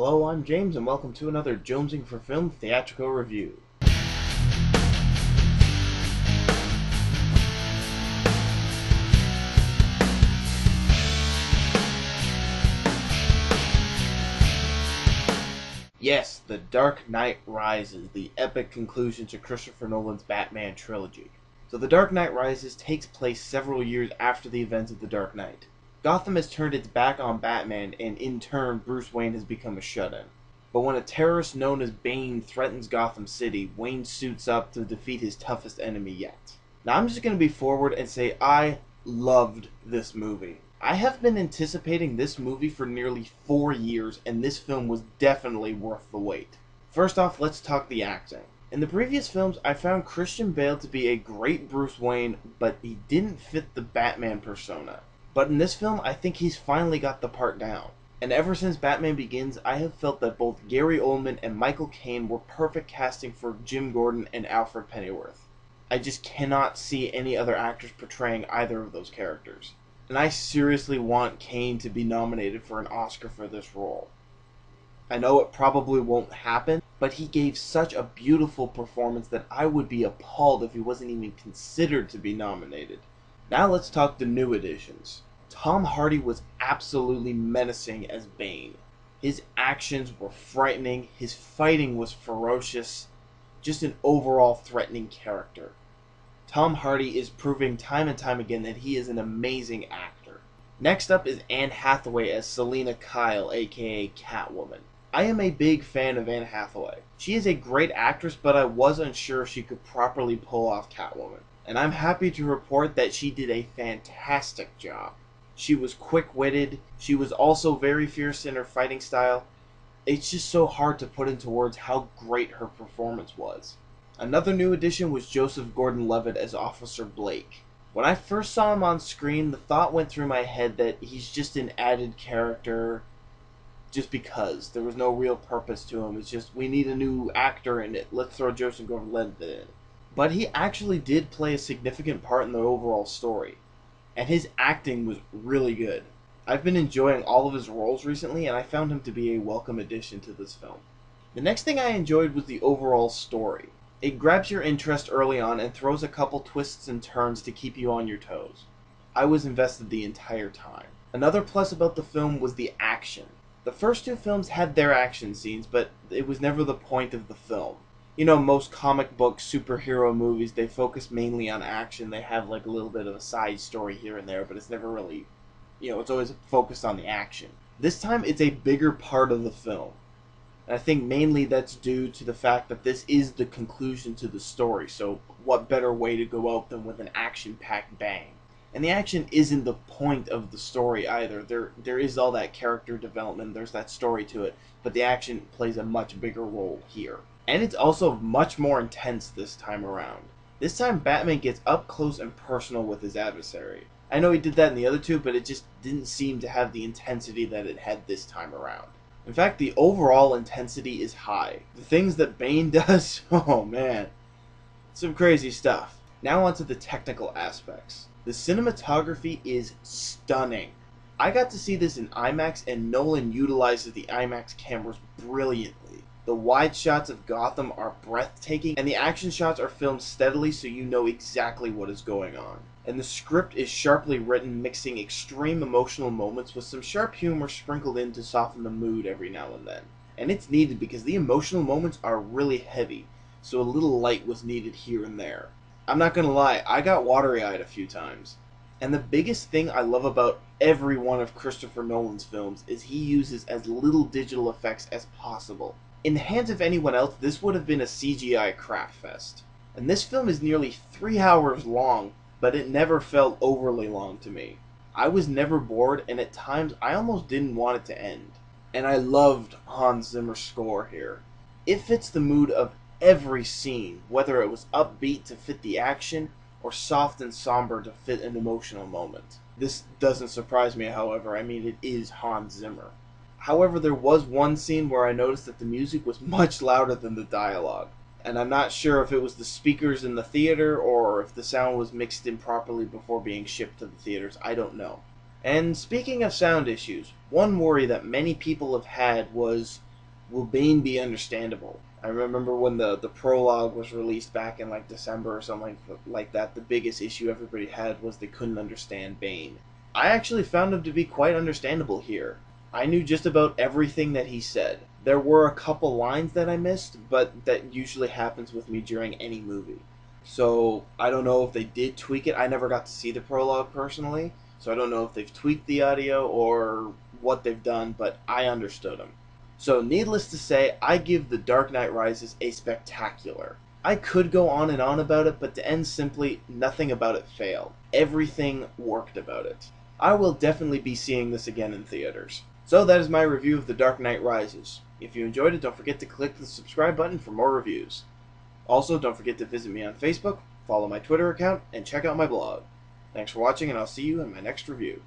Hello, I'm James, and welcome to another Jonesing for Film theatrical review. Yes, The Dark Knight Rises, the epic conclusion to Christopher Nolan's Batman trilogy. So The Dark Knight Rises takes place several years after the events of The Dark Knight. Gotham has turned its back on Batman, and in turn, Bruce Wayne has become a shut-in. But when a terrorist known as Bane threatens Gotham City, Wayne suits up to defeat his toughest enemy yet. Now I'm just going to be forward and say I loved this movie. I have been anticipating this movie for nearly 4 years, and this film was definitely worth the wait. First off, let's talk the acting. In the previous films, I found Christian Bale to be a great Bruce Wayne, but he didn't fit the Batman persona. But in this film, I think he's finally got the part down. And ever since Batman Begins, I have felt that both Gary Oldman and Michael Caine were perfect casting for Jim Gordon and Alfred Pennyworth. I just cannot see any other actors portraying either of those characters. And I seriously want Caine to be nominated for an Oscar for this role. I know it probably won't happen, but he gave such a beautiful performance that I would be appalled if he wasn't even considered to be nominated. Now let's talk the new additions. Tom Hardy was absolutely menacing as Bane. His actions were frightening, his fighting was ferocious, just an overall threatening character. Tom Hardy is proving time and time again that he is an amazing actor. Next up is Anne Hathaway as Selina Kyle, aka Catwoman. I am a big fan of Anne Hathaway. She is a great actress, but I was unsure if she could properly pull off Catwoman. And I'm happy to report that she did a fantastic job. She was quick-witted, she was also very fierce in her fighting style. It's just so hard to put into words how great her performance was. Another new addition was Joesph Gordon-Levitt as Officer Blake. When I first saw him on screen, the thought went through my head that he's just an added character just because. There was no real purpose to him. It's just, we need a new actor in it. Let's throw Joesph Gordon-Levitt in. But he actually did play a significant part in the overall story. And his acting was really good. I've been enjoying all of his roles recently, and I found him to be a welcome addition to this film. The next thing I enjoyed was the overall story. It grabs your interest early on and throws a couple twists and turns to keep you on your toes. I was invested the entire time. Another plus about the film was the action. The first two films had their action scenes, but it was never the point of the film. You know, most comic book superhero movies, they focus mainly on action. They have like a little bit of a side story here and there, but it's never really, it's always focused on the action. This time, it's a bigger part of the film. And I think mainly that's due to the fact that this is the conclusion to the story, so what better way to go out than with an action-packed bang? And the action isn't the point of the story either. There is all that character development, there's that story to it, but the action plays a much bigger role here. And it's also much more intense this time around. This time Batman gets up close and personal with his adversary. I know he did that in the other two, but it just didn't seem to have the intensity that it had this time around. In fact, the overall intensity is high. The things that Bane does, oh man, some crazy stuff. Now onto the technical aspects. The cinematography is stunning. I got to see this in IMAX, and Nolan utilizes the IMAX cameras brilliantly. The wide shots of Gotham are breathtaking, and the action shots are filmed steadily so you know exactly what is going on. And the script is sharply written, mixing extreme emotional moments with some sharp humor sprinkled in to soften the mood every now and then. And it's needed because the emotional moments are really heavy, so a little light was needed here and there. I'm not gonna lie, I got watery-eyed a few times. And the biggest thing I love about every one of Christopher Nolan's films is he uses as little digital effects as possible. In the hands of anyone else, this would have been a CGI crap fest. And this film is nearly 3 hours long, but it never felt overly long to me. I was never bored, and at times I almost didn't want it to end. And I loved Hans Zimmer's score here. It fits the mood of every scene, whether it was upbeat to fit the action, or soft and somber to fit an emotional moment. This doesn't surprise me, however. I mean, it is Hans Zimmer. However, there was one scene where I noticed that the music was much louder than the dialogue. And I'm not sure if it was the speakers in the theater or if the sound was mixed in properly before being shipped to the theaters. I don't know. And speaking of sound issues, one worry that many people have had was will Bane be understandable? I remember when the prologue was released back in like December or something like that, the biggest issue everybody had was they couldn't understand Bane. I actually found him to be quite understandable here. I knew just about everything that he said. There were a couple lines that I missed, but that usually happens with me during any movie. So I don't know if they did tweak it. I never got to see the prologue personally, so I don't know if they've tweaked the audio or what they've done, but I understood him. So needless to say, I give The Dark Knight Rises a spectacular. I could go on and on about it, but to end simply, nothing about it failed. Everything worked about it. I will definitely be seeing this again in theaters. So that is my review of The Dark Knight Rises. If you enjoyed it, don't forget to click the subscribe button for more reviews. Also, don't forget to visit me on Facebook, follow my Twitter account, and check out my blog. Thanks for watching, and I'll see you in my next review.